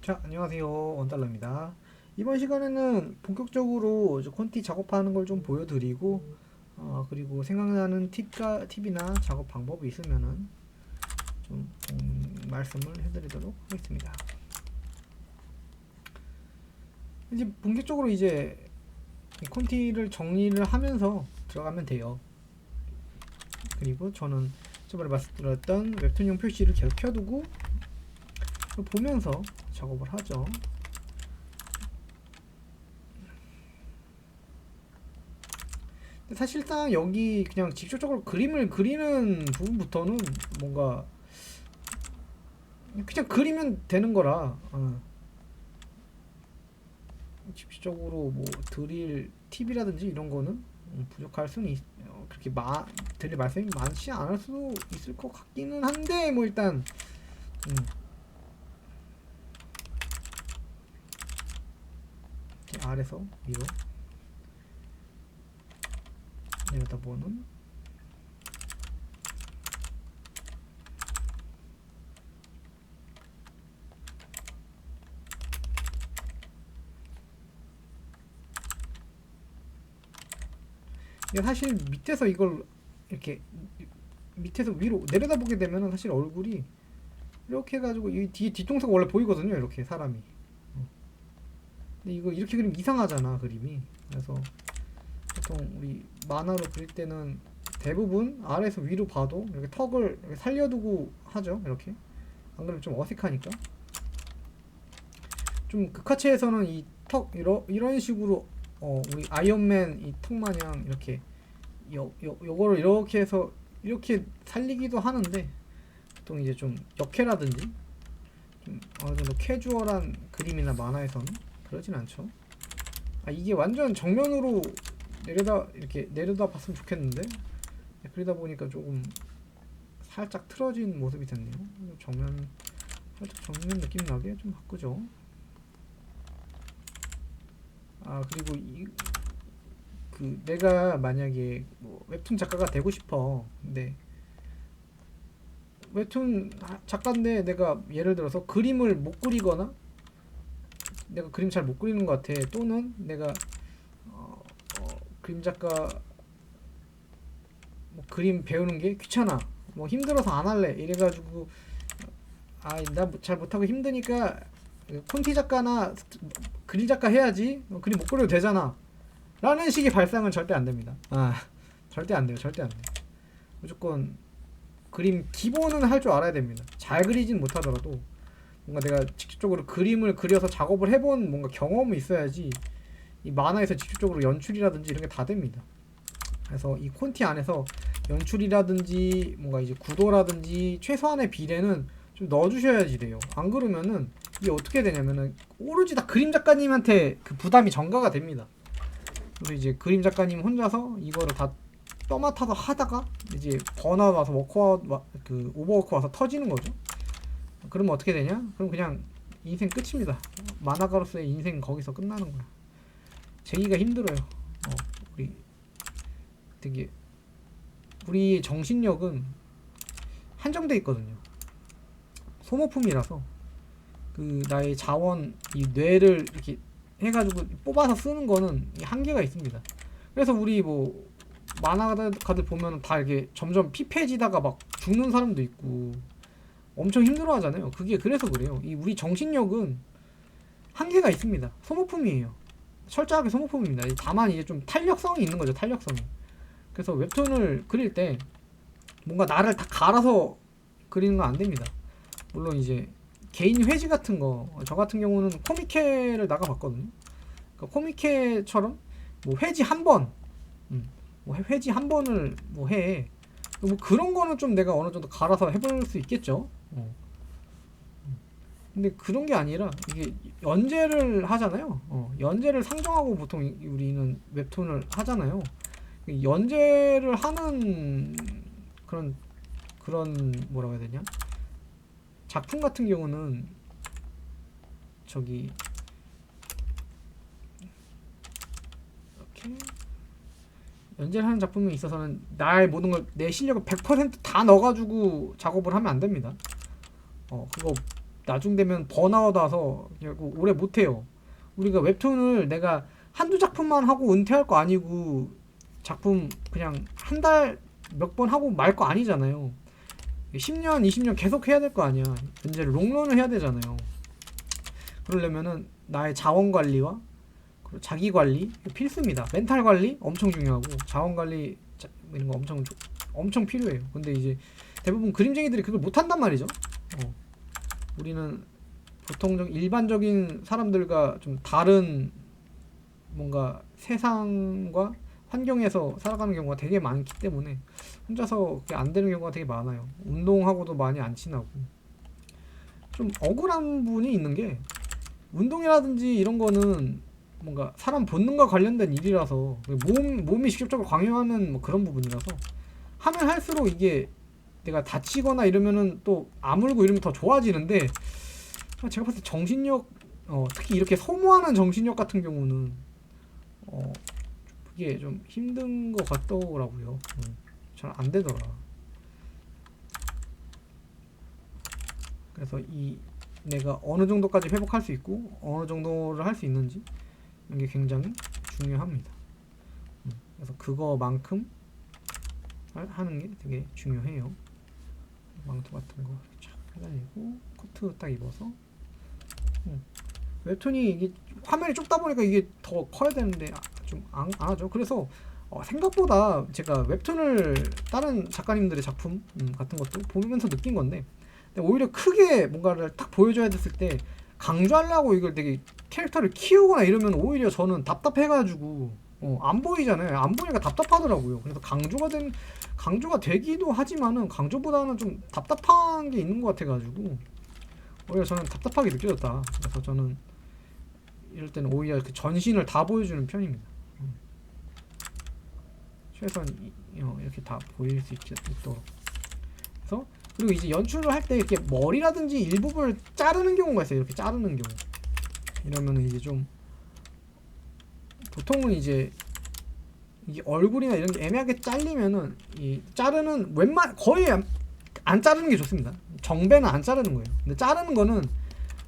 자, 안녕하세요. 원달러입니다. 이번 시간에는 본격적으로 이제 콘티 작업하는 걸 좀 보여드리고, 그리고 생각나는 팁이나 작업 방법이 있으면은 좀 말씀을 해드리도록 하겠습니다. 이제 본격적으로 이제 이 콘티를 정리를 하면서 들어가면 돼요. 그리고 저는 저번에 말씀드렸던 웹툰용 표시를 계속 켜두고 보면서 작업을 하죠. 사실상 여기 그냥 직접적으로 그림을 그리는 부분부터는 뭔가 그냥 그리면 되는 거라 직접적으로 뭐 드릴 팁이라든지 이런 거는 부족할 수는 그렇게 드릴 말씀이 많지 않을 수도 있을 것 같기는 한데 뭐 일단 음, 이렇게 아래서 위로 내려다보는 이게 사실 밑에서 이걸 이렇게 밑에서 위로 내려다보게 되면은 사실 얼굴이 이렇게 해가지고 이 뒤에 뒤통수가 원래 보이거든요. 이렇게 사람이. 근데 이거 이렇게 그리면 이상하잖아 그림이. 그래서 보통 우리 만화로 그릴 때는 대부분 아래에서 위로 봐도 이렇게 턱을 이렇게 살려두고 하죠. 이렇게. 안 그러면 좀 어색하니까. 좀 극화체에서는 이 턱 이런 식으로 우리 아이언맨 이 턱 마냥 이렇게 요거를 이렇게 해서 이렇게 살리기도 하는데 보통 이제 좀 역캐라든지 좀 어느 정도 캐주얼한 그림이나 만화에서는 그러진 않죠. 이게 완전 정면으로 이렇게 내려다 봤으면 좋겠는데 그러다 보니까 조금 살짝 틀어진 모습이 됐네요. 살짝 정면 느낌 나게 좀 바꾸죠. 그리고 내가 만약에 뭐 웹툰 작가가 되고 싶어. 근데 웹툰 작가인데 내가 예를 들어서 그림을 못 그리거나 내가 그림 잘 못 그리는 것 같아. 또는 내가 어, 그림 작가 뭐 그림 배우는 게 귀찮아. 뭐 힘들어서 안 할래. 이래가지고 나 잘 못하고 힘드니까 콘티 작가나 그림 작가 해야지. 그림 못 그려도 되잖아. 라는 식의 발상은 절대 안 됩니다. 절대 안 돼요. 절대 안 돼. 무조건 그림 기본은 할 줄 알아야 됩니다. 잘 그리진 못하더라도 뭔가 내가 직접적으로 그림을 그려서 작업을 해본 뭔가 경험이 있어야지 이 만화에서 직접적으로 연출이라든지 이런 게 다 됩니다. 그래서 이 콘티 안에서 연출이라든지 뭔가 이제 구도라든지 최소한의 비례는 좀 넣어주셔야지 돼요. 안 그러면은 이게 어떻게 되냐면은 오로지 다 그림 작가님한테 그 부담이 전가가 됩니다. 그래서 이제 그림 작가님 혼자서 이거를 다 떠맡아서 하다가 이제 번아웃 와서 오버워크 와서 터지는 거죠. 그러면 어떻게 되냐? 그럼 그냥 인생 끝입니다. 만화가로서의 인생 거기서 끝나는 거야. 재기가 힘들어요. 우리 되게 우리 정신력은 한정돼 있거든요. 소모품이라서 그 나의 자원 이 뇌를 이렇게 해가지고 뽑아서 쓰는 거는 한계가 있습니다. 그래서 우리 뭐 만화가들 보면 다 이렇게 점점 피폐해지다가 막 죽는 사람도 있고 엄청 힘들어하잖아요. 그게 그래서 그래요. 이 우리 정신력은 한계가 있습니다. 소모품이에요. 철저하게 소모품입니다. 다만 이제 좀 탄력성이 있는 거죠. 탄력성이. 그래서 웹툰을 그릴 때 뭔가 나를 다 갈아서 그리는 건 안 됩니다. 물론 이제 개인 회지 같은 거, 저 같은 경우는 코미케를 나가봤거든요. 그러니까 코미케처럼 뭐 회지 한 번, 뭐 회지 한 번을 뭐 해. 뭐 그런 거는 좀 내가 어느 정도 갈아서 해볼 수 있겠죠. 근데 그런 게 아니라 이게 연재를 하잖아요. 연재를 상정하고 보통 우리는 웹툰을 하잖아요. 연재를 하는 그런 뭐라고 해야 되냐? 작품 같은 경우는 저기 이렇게 연재를 하는 작품에 있어서는 나의 모든 걸 내 실력을 100%다 넣어가지고 작업을 하면 안 됩니다. 그거 나중 되면 번아웃 와서 결국 오래 못해요. 우리가 웹툰을 내가 한두 작품만 하고 은퇴할 거 아니고 작품 그냥 한 달 몇 번 하고 말 거 아니잖아요. 10년, 20년 계속 해야 될 거 아니야. 이제 롱런을 해야 되잖아요. 그러려면은 나의 자원 관리와 그리고 자기 관리 필수입니다. 멘탈 관리 엄청 중요하고 자원 관리 이런 거 엄청 필요해요. 근데 이제 대부분 그림쟁이들이 그걸 못 한단 말이죠. 우리는 보통 일반적인 사람들과 좀 다른 뭔가 세상과 환경에서 살아가는 경우가 되게 많기 때문에 혼자서 그게 안 되는 경우가 되게 많아요. 운동하고도 많이 안 친하고 좀 억울한 부분이 있는 게 운동이라든지 이런 거는 뭔가 사람 본능과 관련된 일이라서 몸이 직접적으로 강요하는 뭐 그런 부분이라서 하면 할수록 이게 내가 다치거나 이러면은 또 아물고 이러면 더 좋아지는데 제가 봤을 때 정신력 특히 이렇게 소모하는 정신력 같은 경우는 그게 좀 힘든 것 같더라고요. 잘 안 되더라. 그래서 내가 어느 정도까지 회복할 수 있고 어느 정도를 할 수 있는지 이게 굉장히 중요합니다. 그래서 그거만큼 하는 게 되게 중요해요. 망토 같은 거 쫙 해다니고 코트 딱 입어서 웹툰이 이게 화면이 좁다 보니까 이게 더 커야 되는데 좀 안 하죠. 그래서 생각보다 제가 웹툰을 다른 작가님들의 작품 같은 것도 보면서 느낀 건데 오히려 크게 뭔가를 딱 보여줘야 됐을 때 강조하려고 이걸 되게 캐릭터를 키우거나 이러면 오히려 저는 답답해가지고 안 보이잖아요. 안 보니까 답답하더라고요. 그래서 강조가 되기도 하지만은 강조보다는 좀 답답한 게 있는 것 같아가지고 오히려 저는 답답하게 느껴졌다. 그래서 저는 이럴 때는 오히려 그 전신을 다 보여주는 편입니다. 최소한 이렇게 다 보일 수 있도록. 그래서 그리고 이제 연출을 할 때 이렇게 머리라든지 일부분을 자르는 경우가 있어요. 이렇게 자르는 경우. 이러면은 이제 좀 보통은 이제 이게 얼굴이나 이런 게 애매하게 잘리면은 이 자르는 거의 안 자르는 게 좋습니다. 정배는 안 자르는 거예요. 근데 자르는 거는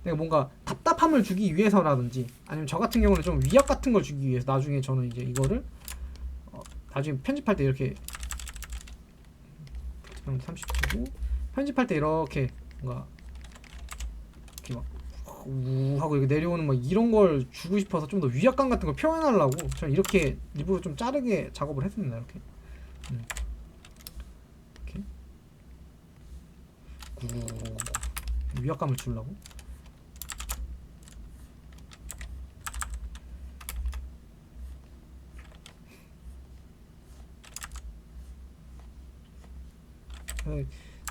내가 뭔가 답답함을 주기 위해서라든지 아니면 저 같은 경우는 좀 위압 같은 걸 주기 위해서 나중에 저는 이제 이거를 나중에 편집할 때 이렇게 30초고 편집할 때 이렇게 뭔가 이렇게 막 하고 이렇게 내려오는 막 이런 걸 주고 싶어서 좀 더 위압감 같은 걸 표현하려고 저는 이렇게 일부러 좀 자르게 작업을 했습니다. 이렇게 위압감을 주려고.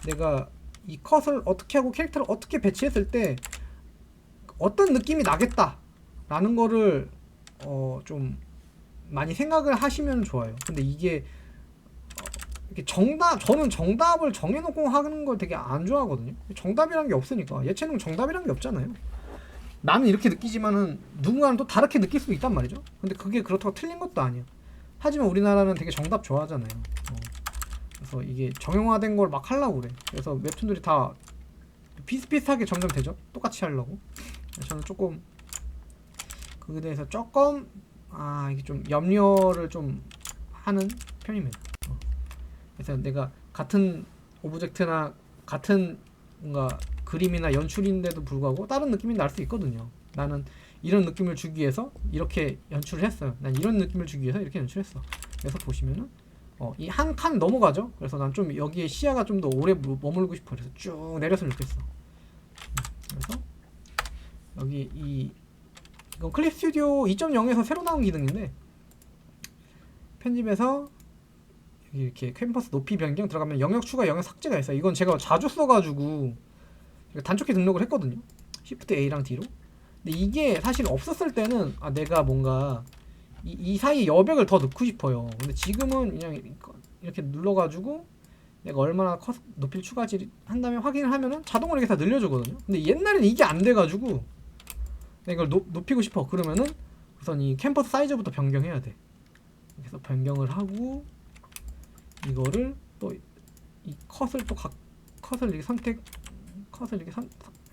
내가 이 컷을 어떻게 하고 캐릭터를 어떻게 배치했을 때 어떤 느낌이 나겠다 라는 거를 좀 많이 생각을 하시면 좋아요. 근데 이게 이렇게 저는 정답을 정해놓고 하는 걸 되게 안 좋아하거든요. 정답이란 게 없으니까. 예체능 정답이란 게 없잖아요. 나는 이렇게 느끼지만은 누군가는 또 다르게 느낄 수도 있단 말이죠. 근데 그게 그렇다고 틀린 것도 아니야. 하지만 우리나라는 되게 정답 좋아하잖아요. 그래서 이게 정형화된 걸 막 하려고 그래. 그래서 웹툰들이 다 비슷비슷하게 점점 되죠. 똑같이 하려고. 저는 조금 그에 대해서 조금 이게 좀 염려를 좀 하는 편입니다. 그래서 내가 같은 오브젝트나 같은 뭔가 그림이나 연출인데도 불구하고 다른 느낌이 날 수 있거든요. 나는 이런 느낌을 주기 위해서 이렇게 연출을 했어요. 난 이런 느낌을 주기 위해서 이렇게 연출했어. 그래서 보시면은 이 한 칸 넘어가죠. 그래서 난 좀 여기에 시야가 좀 더 오래 머물고 싶어. 그래서 쭉 내렸으면 좋겠어. 그래서 여기 이건 클립 스튜디오 2.0에서 새로 나온 기능인데 편집에서 여기 이렇게 캔버스 높이 변경 들어가면 영역 추가, 영역 삭제가 있어요. 이건 제가 자주 써가지고 단축키 등록을 했거든요. Shift A랑 D로. 근데 이게 사실 없었을 때는 내가 뭔가 이 사이 여백을 더 넣고 싶어요. 근데 지금은 그냥 이렇게 눌러가지고 내가 얼마나 높이를 추가한 다음에 확인을 하면은 자동으로 이렇게 다 늘려주거든요. 근데 옛날에는 이게 안 돼가지고 내가 이걸 높이고 싶어. 그러면은 우선 이 캔버스 사이즈부터 변경해야 돼. 그래서 변경을 하고 이거를 또 이 컷을 또 컷을 이렇게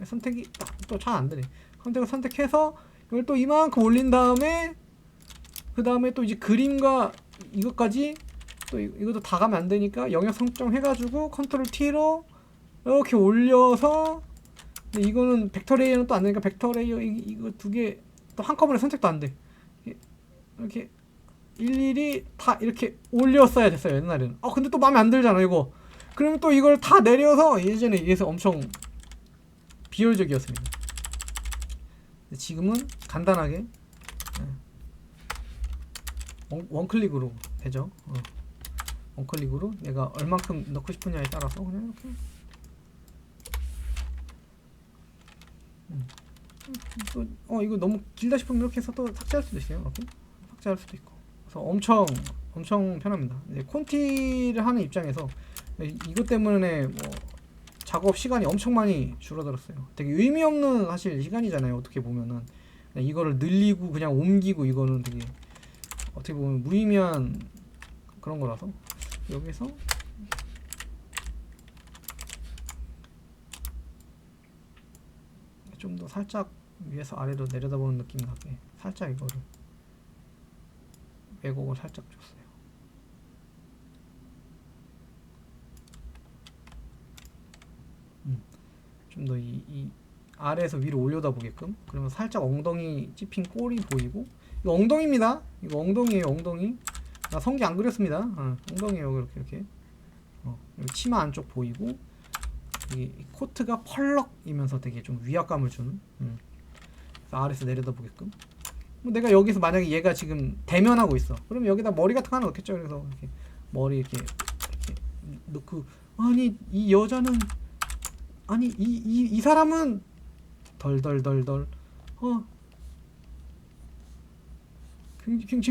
선택이 또 잘 안 되네. 선택을 선택해서 이걸 또 이만큼 올린 다음에 그 다음에 또 이제 그림과 이것까지 또 이것도 다 가면 안 되니까 영역 설정 해가지고 컨트롤 T로 이렇게 올려서, 근데 이거는 벡터 레이어는 또 안 되니까 벡터 레이어 이거 두 개 또 한꺼번에 선택도 안 돼. 이렇게 일일이 다 이렇게 올렸어야 됐어요 옛날에는. 근데 또 마음에 안 들잖아 이거. 그러면 또 이걸 다 내려서, 예전에 이래서 엄청 비효율적이었습니다. 지금은 간단하게 원클릭으로 되죠. 원클릭으로 내가 얼만큼 넣고 싶으냐에 따라서 그냥 이렇게 또 이거 너무 길다 싶으면 이렇게 해서 또 삭제할 수도 있어요. 이렇게 삭제할 수도 있고. 그래서 엄청 편합니다. 이제 콘티를 하는 입장에서 이것 때문에 뭐 작업 시간이 엄청 많이 줄어들었어요. 되게 의미 없는 사실 시간이잖아요. 어떻게 보면은 그냥 이거를 늘리고 그냥 옮기고, 이거는 되게 어떻게 보면 무의미한 그런 거라서 여기서 좀 더 살짝 위에서 아래로 내려다보는 느낌 나게 살짝 이거를 왜곡을 살짝 줬어요. 좀 더 이 아래에서 위로 올려다 보게끔. 그러면 살짝 엉덩이 찝힌 꼴이 보이고, 이거 엉덩이입니다. 이거 엉덩이에요. 엉덩이. 나 성기 안 그렸습니다. 엉덩이에요. 이렇게 여기 치마 안쪽 보이고, 이 코트가 펄럭이면서 되게 좀 위압감을 주는. 그래서 아래에서 내려다 보게끔. 뭐 내가 여기서 만약에 얘가 지금 대면하고 있어. 그럼 여기다 머리 같은 거 하나 넣겠죠. 그래서 이렇게 머리 이렇게 넣고, 아니 이 여자는, 아니 이 사람은 덜덜덜덜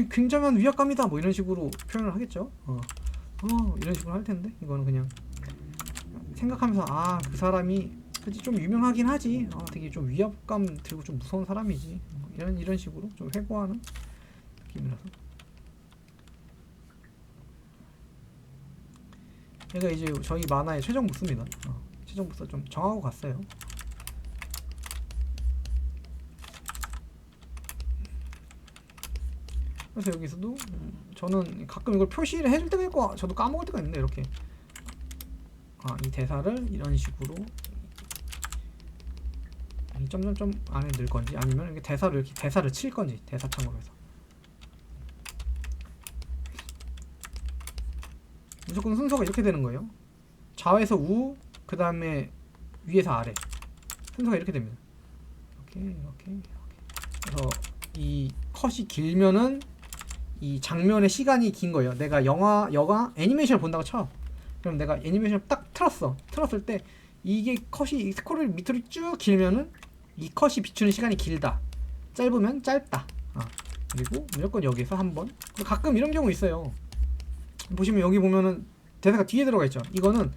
굉장한 위압감이다, 뭐 이런 식으로 표현을 하겠죠. 이런 식으로 할 텐데, 이거는 그냥 생각하면서 그 사람이 그치 좀 유명하긴 하지, 되게 좀 위압감 들고 좀 무서운 사람이지, 이런 식으로 좀 회고하는 느낌이라서. 얘가 이제 저희 만화의 최종 보스입니다. 최종 보스 좀 정하고 갔어요. 그래서 여기서도 저는 가끔 이걸 표시를 해줄 때가 있고 저도 까먹을 때가 있는데, 이렇게 이 대사를 이런 식으로 이 점점점 안에 넣을 건지, 아니면 이렇게 대사를 칠 건지, 대사창으로 해서. 무조건 순서가 이렇게 되는 거예요. 좌에서 우, 그 다음에 위에서 아래, 순서가 이렇게 됩니다. 이렇게. 그래서 이 컷이 길면은 이 장면의 시간이 긴 거예요. 내가 영화 애니메이션을 본다고 쳐. 그럼 내가 애니메이션을 딱 틀었을 때 이게 컷이 스크롤 밑으로 쭉 길면은 이 컷이 비추는 시간이 길다, 짧으면 짧다. 그리고 무조건 여기서 한번. 가끔 이런 경우 있어요. 보시면 여기 보면은 대사가 뒤에 들어가 있죠. 이거는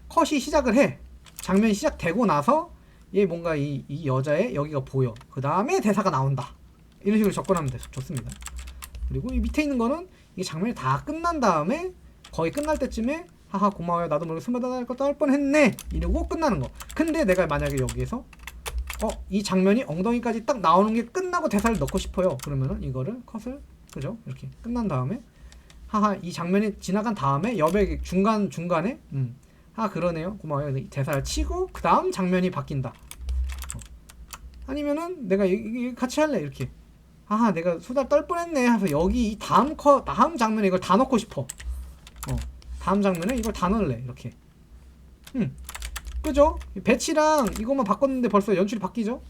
컷이 시작을 해. 장면이 시작되고 나서 얘 뭔가 이 여자의 여기가 보여. 그 다음에 대사가 나온다. 이런 식으로 접근하면 좋습니다. 그리고 이 밑에 있는 거는 이 장면이 다 끝난 다음에 거의 끝날 때쯤에 하하 고마워요, 나도 모르게 스마다할 거 떠날 뻔했네, 이러고 끝나는 거. 근데 내가 만약에 여기에서 이 장면이 엉덩이까지 딱 나오는 게 끝나고 대사를 넣고 싶어요. 그러면은 이거를 컷을, 그죠? 이렇게 끝난 다음에 하하 이 장면이 지나간 다음에 옆에 중간에 그러네요, 고마워요, 대사를 치고 그 다음 장면이 바뀐다. 아니면은 내가 같이 할래, 이렇게 내가 수다 떨 뻔했네 하면서 여기 이 다음 장면에 이걸 다 넣고 싶어. 다음 장면에 이걸 다 넣을래, 이렇게. 그죠? 배치랑 이것만 바꿨는데 벌써 연출이 바뀌죠?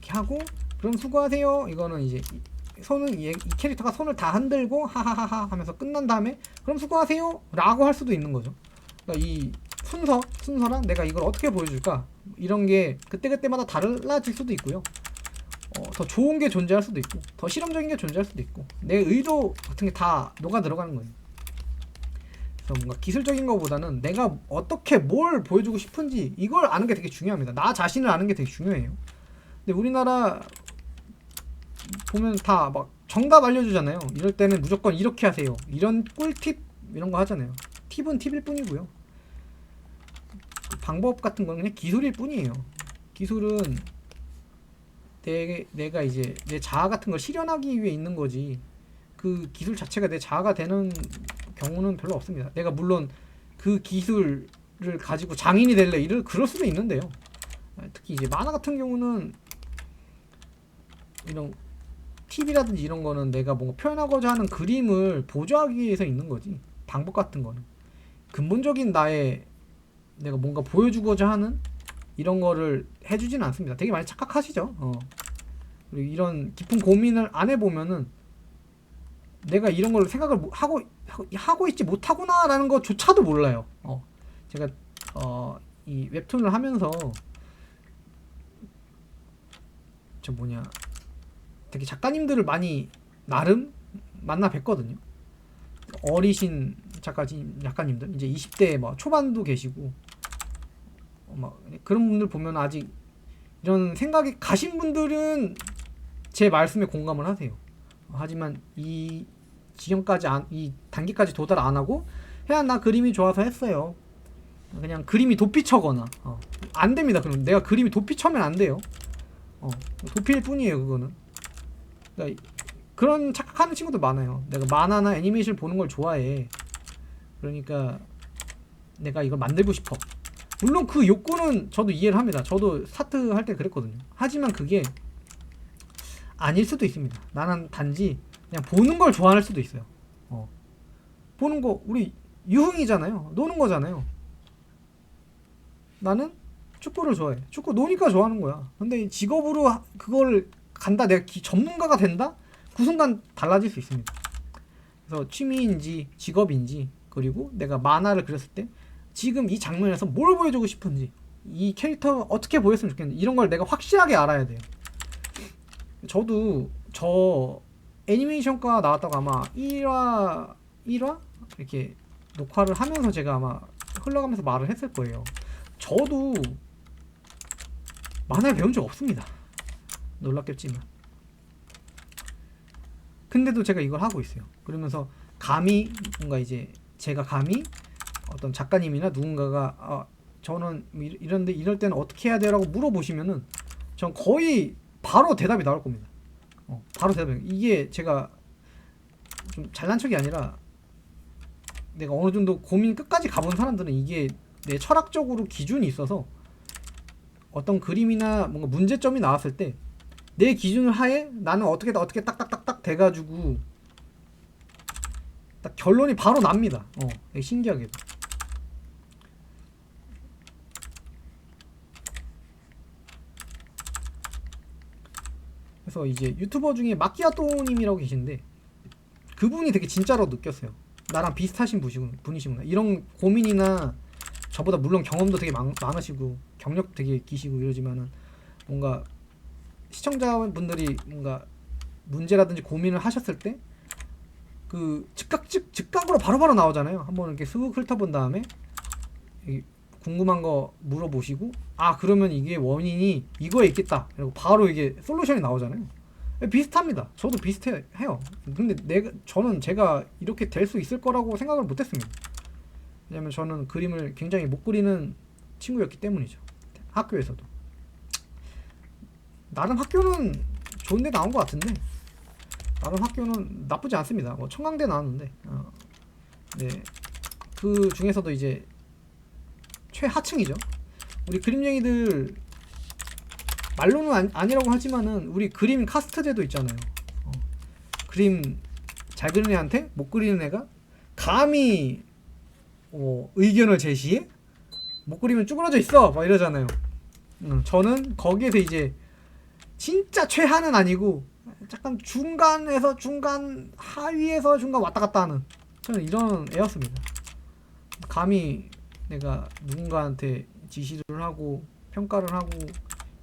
이렇게 하고, 그럼 수고하세요. 이거는 이제 이 캐릭터가 손을 다 흔들고 하하하하 하면서 끝난 다음에 그럼 수고하세요 라고 할 수도 있는 거죠. 그러니까 이 순서랑 내가 이걸 어떻게 보여줄까, 이런 게 그때그때마다 달라질 수도 있고요. 더 좋은 게 존재할 수도 있고, 더 실험적인 게 존재할 수도 있고, 내 의도 같은 게 다 녹아 들어가는 거예요. 그래서 뭔가 기술적인 것보다는 내가 어떻게 뭘 보여주고 싶은지 이걸 아는 게 되게 중요합니다. 나 자신을 아는 게 되게 중요해요. 근데 우리나라 보면 다 막 정답 알려주잖아요. 이럴 때는 무조건 이렇게 하세요, 이런 꿀팁 이런 거 하잖아요. 팁은 팁일 뿐이고요. 방법 같은 건 그냥 기술일 뿐이에요. 기술은 내가 이제 내 자아 같은 걸 실현하기 위해 있는 거지, 그 기술 자체가 내 자아가 되는 경우는 별로 없습니다. 내가 물론 그 기술을 가지고 장인이 될래 그럴 수도 있는데요. 특히 이제 만화 같은 경우는 이런 TV라든지 이런 거는 내가 뭔가 표현하고자 하는 그림을 보조하기 위해서 있는 거지, 방법 같은 거는 근본적인 내가 뭔가 보여주고자 하는 이런 거를 해주지는 않습니다. 되게 많이 착각하시죠. 그리고 이런 깊은 고민을 안 해보면은 내가 이런 걸 생각을 하고 있지 못하구나라는 것조차도 몰라요. 제가 이 웹툰을 하면서 되게 작가님들을 많이 나름 만나 뵀거든요. 어리신 작가님들, 이제 20대 뭐 초반도 계시고, 막 그런 분들 보면 아직 이런 생각이 가신 분들은 제 말씀에 공감을 하세요. 하지만 이 지경까지 이 단계까지 도달 안 하고 그냥 나 그림이 좋아서 했어요, 그냥 그림이 도피처거나 안 됩니다. 그럼 내가 그림이 도피처면 안 돼요. 도피일 뿐이에요, 그거는. 그러니까 그런 착각하는 친구들 많아요. 내가 만화나 애니메이션 보는 걸 좋아해, 그러니까 내가 이걸 만들고 싶어. 물론 그 욕구는 저도 이해를 합니다. 저도 스타트 할 때 그랬거든요. 하지만 그게 아닐 수도 있습니다. 나는 단지 그냥 보는 걸 좋아할 수도 있어요. 보는 거 우리 유흥이잖아요. 노는 거잖아요. 나는 축구를 좋아해. 축구 노니까 좋아하는 거야. 근데 직업으로 그걸 간다, 내가 전문가가 된다? 그 순간 달라질 수 있습니다. 그래서 취미인지 직업인지, 그리고 내가 만화를 그렸을 때 지금 이 장면에서 뭘 보여주고 싶은지, 이 캐릭터 어떻게 보였으면 좋겠는지, 이런 걸 내가 확실하게 알아야 돼요. 저도 애니메이션과 나왔다고 아마 1화 이렇게 녹화를 하면서 제가 아마 흘러가면서 말을 했을 거예요. 저도 만화를 배운 적 없습니다. 놀랍겠지만. 근데도 제가 이걸 하고 있어요. 그러면서 감히 뭔가 이제 제가 감히 어떤 작가님이나 누군가가 저는 이런데 이럴 때는 어떻게 해야 돼라고 물어보시면은 전 거의 바로 대답이 나올 겁니다. 바로 대답이. 이게 제가 좀 잘난 척이 아니라 내가 어느 정도 고민 끝까지 가본 사람들은 이게 내 철학적으로 기준이 있어서 어떤 그림이나 뭔가 문제점이 나왔을 때 내 기준을 하에 나는 어떻게 딱딱딱딱 돼가지고 딱 결론이 바로 납니다. 되게 신기하게도. 그래서 이제 유튜버 중에 마키아토님이라고 계신데 그분이 되게 진짜로 느꼈어요. 나랑 비슷하신 분이시구나. 이런 고민이나 저보다 물론 경험도 되게 많으시고 경력 되게 기시고 이러지만은 뭔가 시청자분들이 뭔가 문제라든지 고민을 하셨을 때 그 즉각으로 바로바로 나오잖아요. 한번 이렇게 쓱 훑어본 다음에 궁금한 거 물어보시고, 그러면 이게 원인이 이거에 있겠다, 그리고 바로 이게 솔루션이 나오잖아요. 비슷합니다. 저도 비슷해요. 근데 저는 제가 이렇게 될 수 있을 거라고 생각을 못했습니다. 왜냐면 저는 그림을 굉장히 못 그리는 친구였기 때문이죠. 학교에서도 나름 학교는 좋은데 나온 것 같은데, 나름 학교는 나쁘지 않습니다. 뭐 청강대 나왔는데 네, 그 중에서도 이제 최하층이죠. 우리 그림쟁이들 말로는 아니라고 하지만은 우리 그림 카스트제도 있잖아요. 그림 잘 그리는 애한테 못 그리는 애가 감히 의견을 제시해? 못 그리면 쭈그러져 있어! 막 이러잖아요. 저는 거기에서 이제 진짜 최하는 아니고 약간 중간에서 중간 하위에서 중간 왔다 갔다 하는, 저는 이런 애였습니다. 감히 내가 누군가한테 지시를 하고 평가를 하고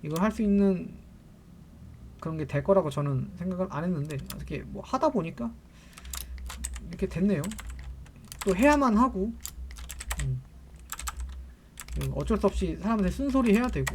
이걸 할 수 있는 그런 게 될 거라고 저는 생각을 안 했는데, 어떻게 뭐 하다 보니까 이렇게 됐네요. 또 해야만 하고 어쩔 수 없이 사람한테 쓴소리 해야 되고.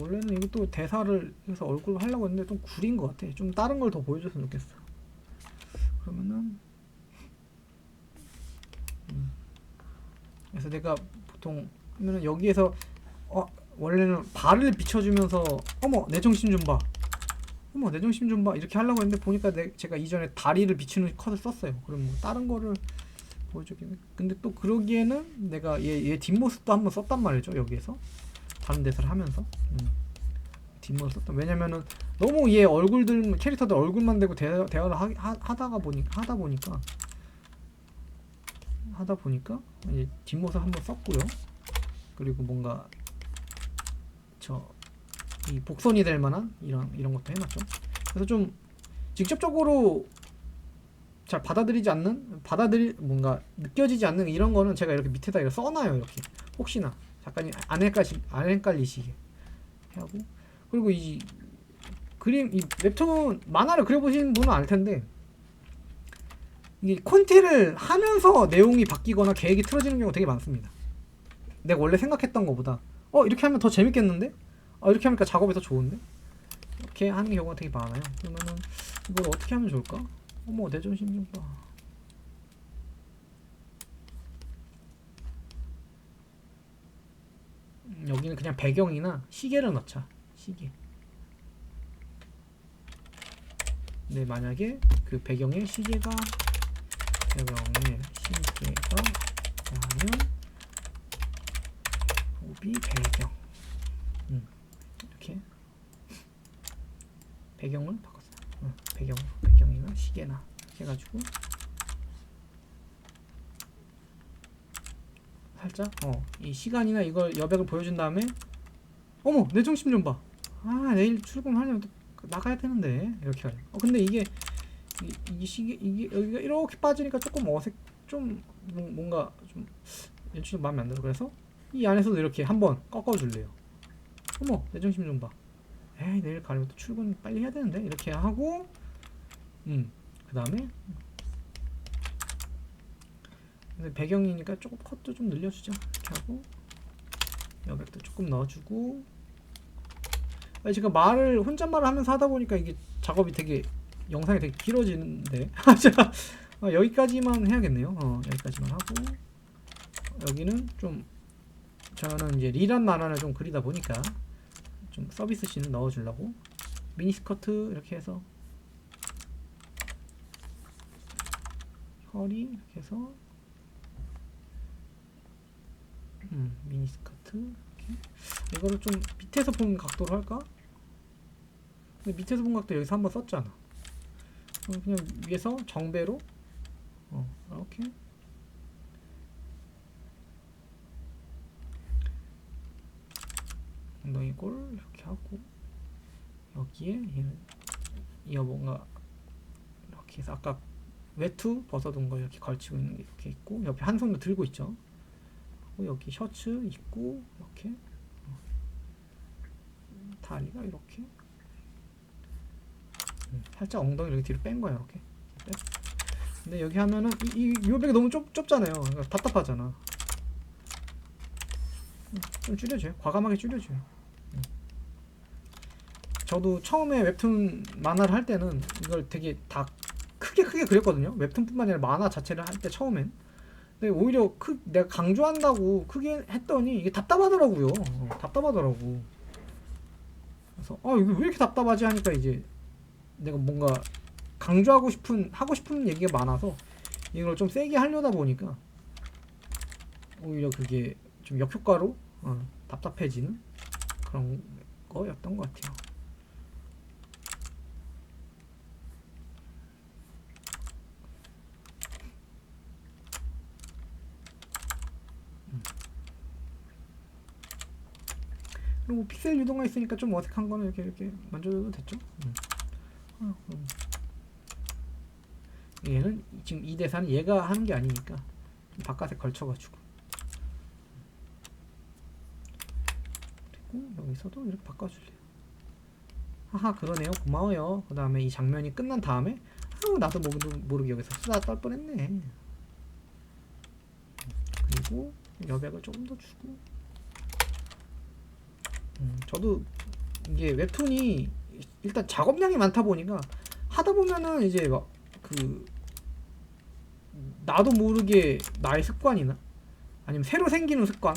원래는 이게 또 대사를 해서 얼굴 하려고 했는데 좀 구린 것 같아. 좀 다른 걸 더 보여줬으면 좋겠어. 그러면은 그래서 내가 보통 하면은 여기에서 원래는 발을 비춰주면서 어머 내 정신 좀 봐, 어머 내 정신 좀 봐 이렇게 하려고 했는데 보니까 제가 이전에 다리를 비추는 컷을 썼어요. 그럼 뭐 다른 거를 보여주긴. 근데 또 그러기에는 내가 얘 뒷모습도 한번 썼단 말이죠. 여기에서 다른 데서를 하면서 뒷모습 썼다. 왜냐면은 너무 얘 얼굴들 캐릭터들 얼굴만 대고 대화를 하다 보니까 이제 뒷모습 한번 썼고요. 그리고 뭔가 이 복선이 될 만한 이런 것도 해놨죠. 그래서 좀 직접적으로 잘 뭔가 느껴지지 않는 이런 거는 제가 이렇게 밑에다 이렇게 써놔요. 이렇게 혹시나 작가님 안 헷갈리시게 하고. 그리고 이 웹툰 만화를 그려보신 분은 알 텐데 이게 콘티를 하면서 내용이 바뀌거나 계획이 틀어지는 경우가 되게 많습니다. 내가 원래 생각했던 것보다 이렇게 하면 더 재밌겠는데? 이렇게 하니까 작업이 더 좋은데? 이렇게 하는 경우가 되게 많아요. 그러면은 이걸 어떻게 하면 좋을까? 어머 내 정신 좀 봐. 여기는 그냥 배경이나 시계를 넣자. 시계. 근데 만약에 그 배경에 시계가 나면 오비 배경 이렇게 배경을 바꿨어요. 배경이나 시계나 해가지고 살짝 이 시간이나 이걸 여백을 보여준 다음에 어머 내 정신 좀 봐. 내일 출근하려면 또 나가야 되는데 이렇게 하죠. 근데 이게 시계 여기가 이렇게 빠지니까 조금 좀 뭔가 좀 연출이 마음에 안 들어. 그래서 이 안에서도 이렇게 한번 꺾어줄래요. 어머 내 정신 좀 봐. 내일 가려면 또 출근 빨리 해야 되는데 이렇게 하고 그 다음에 배경이니까 조금 컷도 좀 늘려주자. 이렇게 하고 여백도 조금 넣어주고. 제가 혼잣말을 하면서 하다 보니까 이게 작업이 영상이 되게 길어지는데 여기까지만 해야겠네요. 여기까지만 하고 여기는 좀 저는 이제 리란 만화를 좀 그리다 보니까 좀 서비스 씬을 넣어주려고 미니스커트 이렇게 해서 허리 이렇게 해서 미니스커트 이렇게. 이거를 좀 밑에서 본 각도로 할까? 근데 밑에서 본 각도 여기서 한번 썼잖아. 그냥 위에서 정배로 이렇게 엉덩이 골 이렇게 하고 여기에 뭔가 이렇게 해서 아까 외투 벗어둔 거 이렇게 걸치고 있는 게 이렇게 있고 옆에 한 손도 들고 있죠. 그리고 여기 셔츠 입고 이렇게 다리가 이렇게 살짝 엉덩이를 이렇게 뒤로 뺀 거야. 이렇게 근데 여기 하면은 이 묘백이 너무 좁잖아요. 그러니까 답답하잖아. 좀 줄여줘요. 과감하게 줄여줘요. 저도 처음에 웹툰 만화를 할 때는 이걸 되게 다 크게 그렸거든요. 웹툰뿐만 아니라 만화 자체를 할 때 처음엔. 근데 오히려 내가 강조한다고 크게 했더니 이게 답답하더라고요. 답답하더라고. 그래서 이게 왜 이렇게 답답하지 하니까 이제 내가 뭔가 하고 싶은 얘기가 많아서 이걸 좀 세게 하려다 보니까 오히려 그게 좀 역효과로 답답해지는 그런 거였던 것 같아요. 그리고 픽셀 유도가 있으니까 좀 어색한 거는 이렇게 만져줘도 됐죠. 얘는 지금 이 대사는 얘가 하는 게 아니니까 바깥에 걸쳐가지고. 그리고 여기서도 이렇게 바꿔줄래요. 하하 그러네요. 고마워요. 그 다음에 이 장면이 끝난 다음에 나도 모르게 여기서 수다 떨 뻔했네. 그리고 여백을 조금 더 주고 저도 이게 웹툰이 일단 작업량이 많다 보니까 하다 보면은 이제 막 그 나도 모르게 나의 습관이나 아니면 새로 생기는 습관,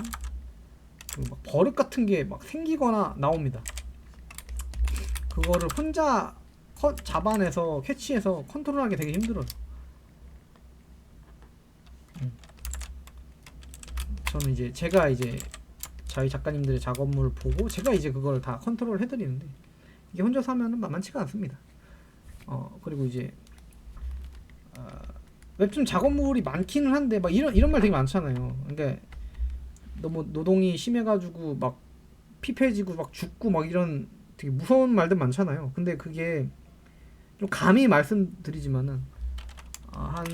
막 버릇 같은 게 막 생기거나 나옵니다. 그거를 혼자 잡아내서 캐치해서 컨트롤하기 되게 힘들어요. 저는 이제 제가 이제 저희 작가님들의 작업물을 보고 제가 이제 그걸 다 컨트롤 해드리는데 이게 혼자서 하면은 만만치가 않습니다. 그리고 이제 웹툰 작업물이 많기는 한데 막 이런 말 되게 많잖아요. 그러니까 너무 노동이 심해가지고 막 피폐해지고 막 죽고 막 이런 되게 무서운 말들 많잖아요. 근데 그게 좀 감히 말씀드리지만은 한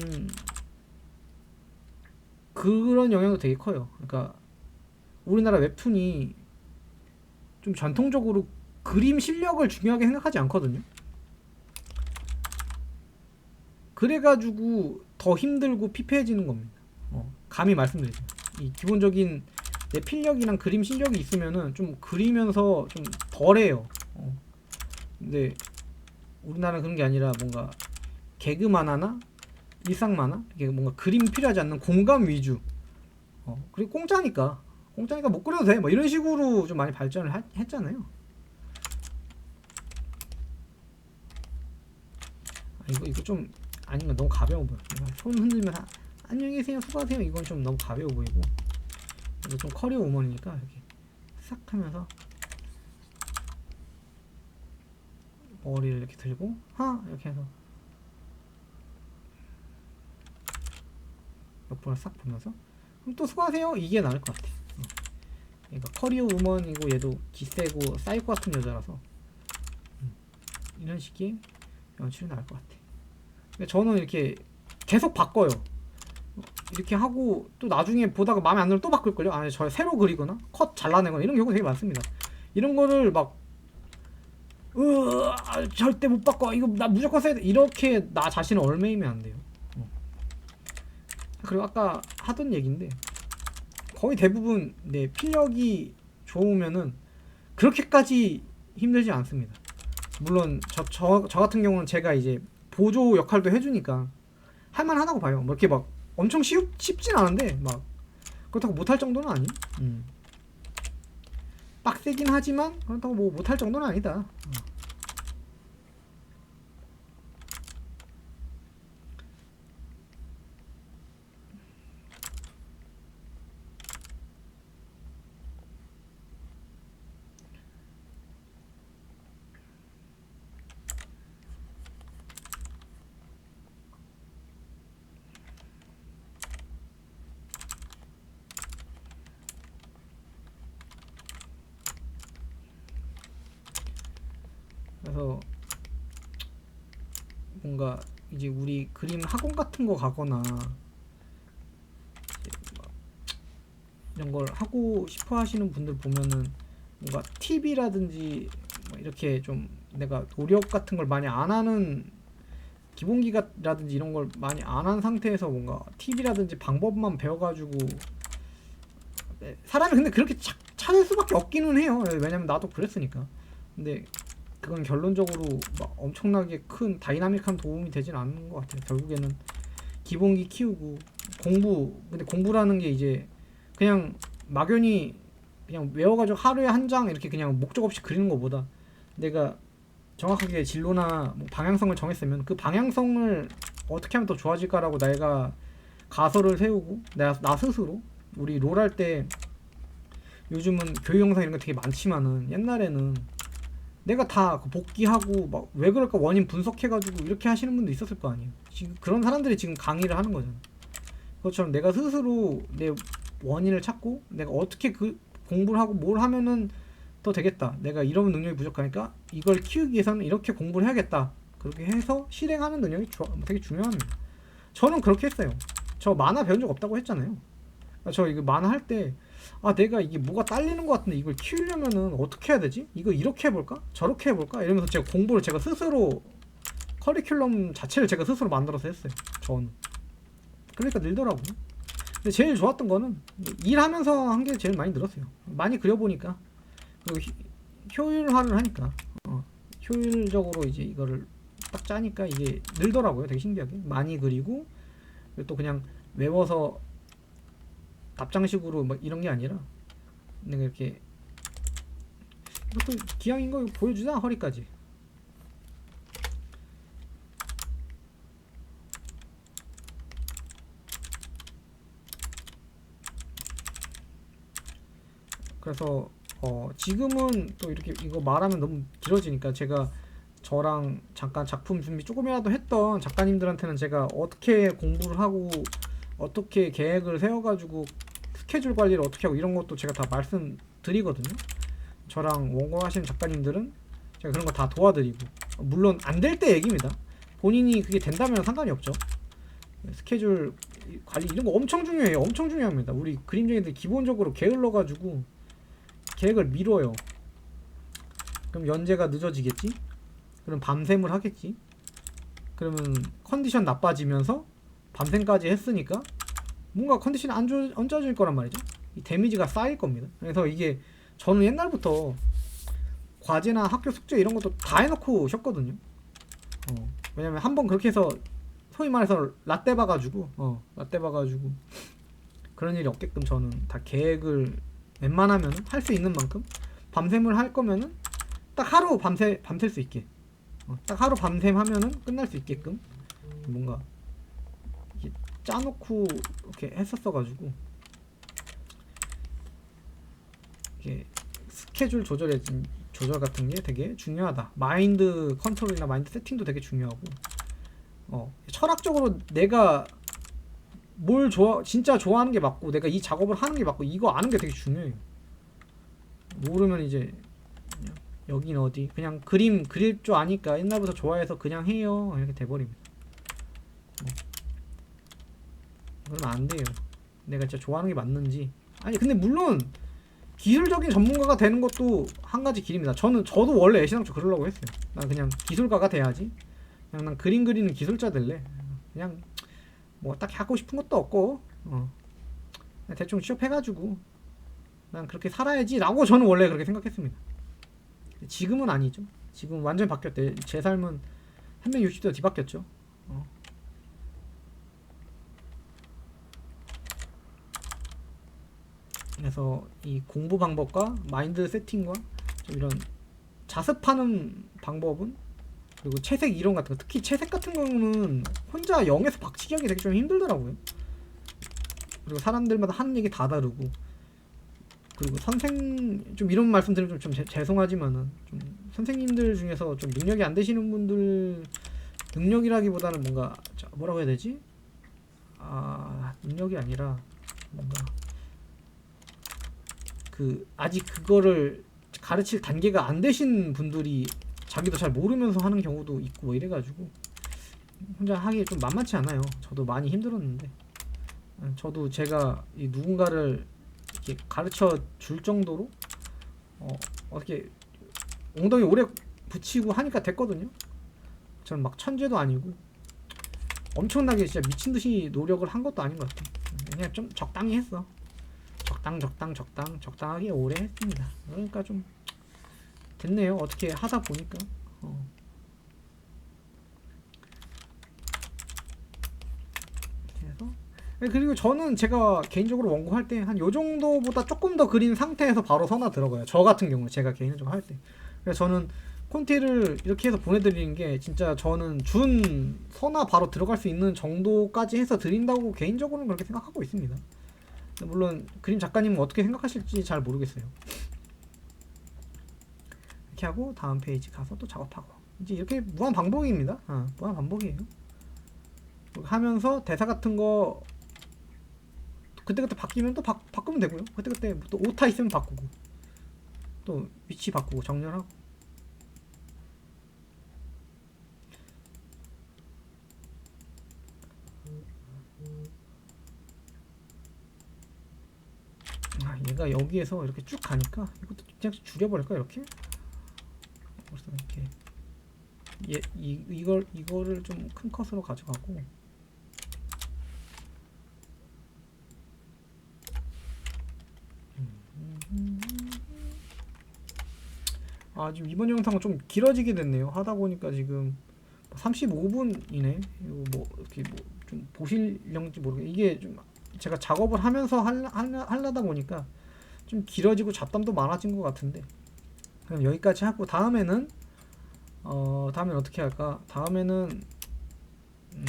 그런 영향도 되게 커요. 그러니까 우리나라 웹툰이 좀 전통적으로 그림 실력을 중요하게 생각하지 않거든요. 그래가지고 더 힘들고 피폐해지는 겁니다. 감히 말씀드리죠. 이 기본적인 내 필력이랑 그림 실력이 있으면은 좀 그리면서 좀 덜해요. 근데 우리나라는 그런 게 아니라 뭔가 개그 만화나 일상 만화 이게 뭔가 그림 필요하지 않는 공감 위주. 그리고 공짜니까 못 그려도 돼. 뭐 이런 식으로 좀 많이 발전을 했잖아요. 이거 좀 아닌가 너무 가벼워 보여. 손 흔들면 안녕히 계세요, 수고하세요. 이건 좀 너무 가벼워 보이고. 이거 좀 커리어 우먼이니까 이렇게 싹 하면서 머리를 이렇게 들고 이렇게 해서 몇 번을 싹 보면서 그럼 또 수고하세요. 이게 나을 것 같아. 그러니까 커리어 우먼이고 얘도 기세고 사이코 같은 여자라서 이런 식의 연출이 나을 것 같아. 저는 이렇게 계속 바꿔요. 이렇게 하고 또 나중에 보다가 마음에 안 들면 또 바꿀걸요? 아니 저 새로 그리거나 컷 잘라내거나 이런 경우 되게 많습니다. 이런 거를 막 절대 못 바꿔 이거 나 무조건 써야 돼 이렇게 나 자신을 얽매이면 안 돼요. 그리고 아까 하던 얘기인데 거의 대부분 내 필력이 좋으면은 그렇게까지 힘들지 않습니다. 물론 저 같은 경우는 제가 이제 보조 역할도 해주니까 할만하다고 봐요. 뭐 이렇게 막 엄청 쉽진 않은데 막 그렇다고 못할 정도는 아니. 빡세긴 하지만 그렇다고 뭐 못할 정도는 아니다. 그래서 뭔가 이제 우리 그림 학원 같은 거 가거나 이런 걸 하고 싶어 하시는 분들 보면은 뭔가 팁이라든지 뭐 이렇게 좀 내가 노력 같은 걸 많이 안 하는 기본기라든지 이런 걸 많이 안 한 상태에서 뭔가 팁이라든지 방법만 배워가지고 사람이 근데 그렇게 찾을 수밖에 없기는 해요. 왜냐면 나도 그랬으니까. 근데 그건 결론적으로 막 엄청나게 큰 다이나믹한 도움이 되진 않는 것 같아요. 결국에는 기본기 키우고 근데 공부라는 게 이제 그냥 막연히 그냥 외워가지고 하루에 한 장 이렇게 그냥 목적 없이 그리는 것보다 내가 정확하게 진로나 뭐 방향성을 정했으면 그 방향성을 어떻게 하면 더 좋아질까라고 내가 가설을 세우고 나 스스로 우리 롤 할 때 요즘은 교육 영상 이런 거 되게 많지만은 옛날에는 내가 다 복귀하고 막 왜 그럴까 원인 분석해가지고 이렇게 하시는 분도 있었을 거 아니에요. 지금 그런 사람들이 지금 강의를 하는 거잖아. 그것처럼 내가 스스로 내 원인을 찾고 내가 어떻게 그 공부를 하고 뭘 하면은 더 되겠다. 내가 이런 능력이 부족하니까 이걸 키우기 위해서는 이렇게 공부를 해야겠다. 그렇게 해서 실행하는 능력이 되게 중요합니다. 저는 그렇게 했어요. 저 만화 배운 적 없다고 했잖아요. 저 이거 만화 할 때 내가 이게 뭐가 딸리는 것 같은데 이걸 키우려면은 어떻게 해야 되지? 이거 이렇게 해볼까? 저렇게 해볼까? 이러면서 제가 공부를 제가 스스로 커리큘럼 자체를 제가 스스로 만들어서 했어요. 저는. 그러니까 늘더라고요. 근데 제일 좋았던 거는 일하면서 한 게 제일 많이 늘었어요. 많이 그려보니까 그리고 효율화를 하니까 효율적으로 이제 이거를 딱 짜니까 이게 늘더라고요. 되게 신기하게 많이 그리고, 그리고 또 그냥 외워서 답장식으로 막 이런 게 아니라 내가 이렇게 이것도 기왕인 거 보여주자. 허리까지. 그래서 지금은 또 이렇게 이거 말하면 너무 길어지니까 제가 저랑 잠깐 작품 준비 조금이라도 했던 작가님들한테는 제가 어떻게 공부를 하고 어떻게 계획을 세워가지고 스케줄 관리를 어떻게 하고 이런 것도 제가 다 말씀드리거든요. 저랑 원고하시는 작가님들은 제가 그런 거 다 도와드리고, 물론 안 될 때 얘기입니다. 본인이 그게 된다면 상관이 없죠. 스케줄 관리 이런 거 엄청 중요해요. 엄청 중요합니다. 우리 그림쟁이들 기본적으로 게을러가지고 계획을 미뤄요. 그럼 연재가 늦어지겠지? 그럼 밤샘을 하겠지? 그러면 컨디션 나빠지면서 밤샘까지 했으니까 뭔가 컨디션이 안 좋아질 거란 말이죠. 이 데미지가 쌓일 겁니다. 그래서 이게 저는 옛날부터 과제나 학교 숙제 이런 것도 다 해놓고 쉬었거든요. 왜냐면 한번 그렇게 해서 소위 말해서 라떼 봐가지고 그런 일이 없게끔 저는 다 계획을 웬만하면 할 수 있는 만큼 밤샘을 할 거면은 딱 하루 밤샐 수 있게, 딱 하루 밤샘 하면은 끝날 수 있게끔 뭔가 이렇게 짜놓고 이렇게 했었어가지고, 이게 스케줄 조절 같은 게 되게 중요하다. 마인드 컨트롤이나 마인드 세팅도 되게 중요하고, 철학적으로 내가 뭘 진짜 좋아하는 게 맞고 내가 이 작업을 하는 게 맞고 이거 아는 게 되게 중요해요. 모르면 이제 여긴 어디 그냥 그림 그릴 줄 아니까 옛날부터 좋아해서 그냥 해요 이렇게 돼버립니다. 그러면 안 돼요. 내가 진짜 좋아하는 게 맞는지. 아니 근데 물론 기술적인 전문가가 되는 것도 한 가지 길입니다. 저도 원래 애시당초 그러려고 했어요. 난 그냥 기술가가 돼야지. 그냥 난 그림 그리는 기술자 될래. 그냥 뭐 딱히 하고 싶은 것도 없고 그냥 대충 취업해가지고 난 그렇게 살아야지 라고 저는 원래 그렇게 생각했습니다. 지금은 아니죠. 지금 완전히 바뀌었대. 제 삶은 360도 뒤바뀌었죠. 그래서 이 공부 방법과 마인드 세팅과 좀 이런 자습하는 방법은, 그리고 채색 이론 같은 거, 특히 채색 같은 경우는 혼자 0에서 박치기 하기 되게 좀 힘들더라고요. 그리고 사람들마다 하는 얘기 다 다르고, 그리고 좀 이런 말씀 드리면 좀 죄송하지만은 좀 선생님들 중에서 좀 능력이 안 되시는 분들, 능력이라기보다는 뭔가 뭐라고 해야 되지? 능력이 아니라 뭔가 아직 그거를 가르칠 단계가 안 되신 분들이 자기도 잘 모르면서 하는 경우도 있고 뭐 이래가지고 혼자 하기 좀 만만치 않아요. 저도 많이 힘들었는데, 저도 제가 이 누군가를 이렇게 가르쳐 줄 정도로 어떻게 엉덩이 오래 붙이고 하니까 됐거든요. 저는 막 천재도 아니고 엄청나게 진짜 미친듯이 노력을 한 것도 아닌 것 같아요. 그냥 좀 적당히 했어. 적당하게 오래 했습니다. 그러니까 좀 됐네요. 어떻게 하다 보니까. 그래서 그리고 저는 제가 개인적으로 원고할 때 한 요 정도보다 조금 더 그린 상태에서 바로 선화 들어가요. 저 같은 경우 제가 개인적으로 할 때. 그래서 저는 콘티를 이렇게 해서 보내드리는 게 진짜 저는 준 선화 바로 들어갈 수 있는 정도까지 해서 드린다고 개인적으로는 그렇게 생각하고 있습니다. 물론 그림 작가님은 어떻게 생각하실지 잘 모르겠어요. 이렇게 하고 다음 페이지 가서 또 작업하고, 이제 이렇게 무한 반복입니다. 무한 반복이에요. 하면서 대사 같은 거 그때그때 바뀌면 또 바꾸면 되고요. 그때그때 또 오타 있으면 바꾸고, 또 위치 바꾸고 정렬하고. 얘가 여기에서 이렇게 쭉 가니까 이것도 그냥 줄여버릴까 이렇게? 벌써 이렇게 이거를 좀 큰 컷으로 가져가고, 아, 지금 이번 영상은 좀 길어지게 됐네요. 하다 보니까 지금 35분이네. 이거 뭐 이렇게 뭐 좀 보실런지 모르겠. 이게 좀 제가 작업을 하면서 하려다 보니까 좀 길어지고 잡담도 많아진 것 같은데, 그럼 여기까지 하고 다음에는 다음엔 어떻게 할까? 다음에는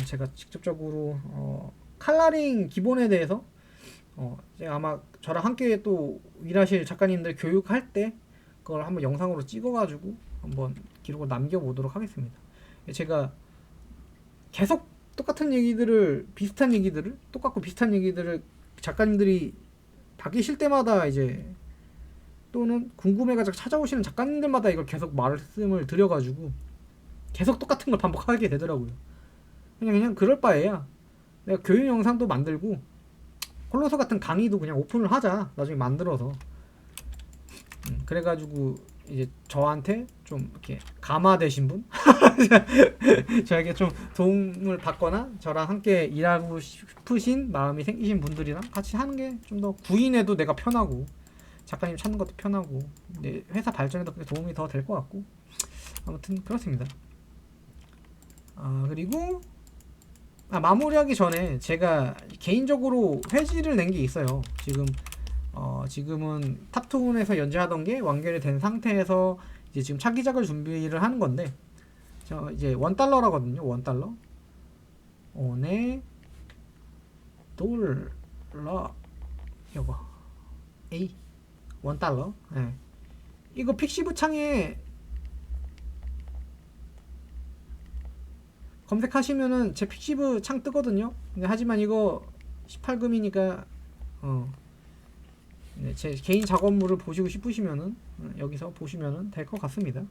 제가 직접적으로 칼라링 기본에 대해서 제가 아마 저랑 함께 또 일하실 작가님들 교육할 때 그걸 한번 영상으로 찍어가지고 한번 기록을 남겨보도록 하겠습니다. 제가 계속 똑같은 얘기들을 똑같고 비슷한 얘기들을 작가님들이 바뀌실 때마다 이제 또는 궁금해가지고 찾아오시는 작가님들마다 이걸 계속 말씀을 드려가지고 계속 똑같은 걸 반복하게 되더라고요. 그냥 그럴 바에야 내가 교육 영상도 만들고 홀로서 같은 강의도 그냥 오픈을 하자, 나중에 만들어서. 그래가지고 이제 저한테 좀 이렇게 감화되신 분 저에게 좀 도움을 받거나 저랑 함께 일하고 싶으신 마음이 생기신 분들이랑 같이 하는 게 좀 더 구인해도 내가 편하고 작가님 찾는 것도 편하고 내 회사 발전에도 도움이 더 될 것 같고, 아무튼 그렇습니다. 그리고 마무리하기 전에 제가 개인적으로 회지를 낸 게 있어요. 지금은 탑톤에서 연재하던 게 완결이 된 상태에서 이제 지금 차기작을 준비를 하는 건데, 저 이제 $1라거든요. $1. 오네 $1 이거 A $1. 네. 이거 픽시브 창에 검색하시면은 제 픽시브 창 뜨거든요. 근데 하지만 이거 18금이니까 네, 제 개인 작업물을 보시고 싶으시면은 여기서 보시면은 될 것 같습니다.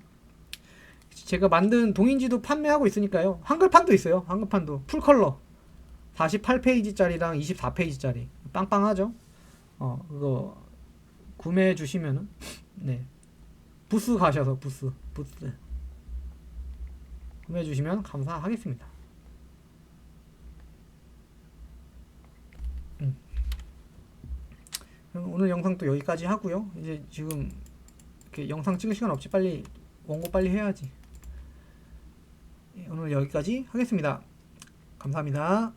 제가 만든 동인지도 판매하고 있으니까요. 한글판도 있어요. 한글판도 풀컬러 48페이지짜리랑 24페이지짜리 빵빵하죠. 그거 구매해 주시면은 네, 부스 가셔서 부스 구매해 주시면 감사하겠습니다. 그럼 오늘 영상 또 여기까지 하고요. 이제 지금 이렇게 영상 찍을 시간 없지. 빨리 원고 빨리 해야지. 오늘 여기까지 하겠습니다. 감사합니다.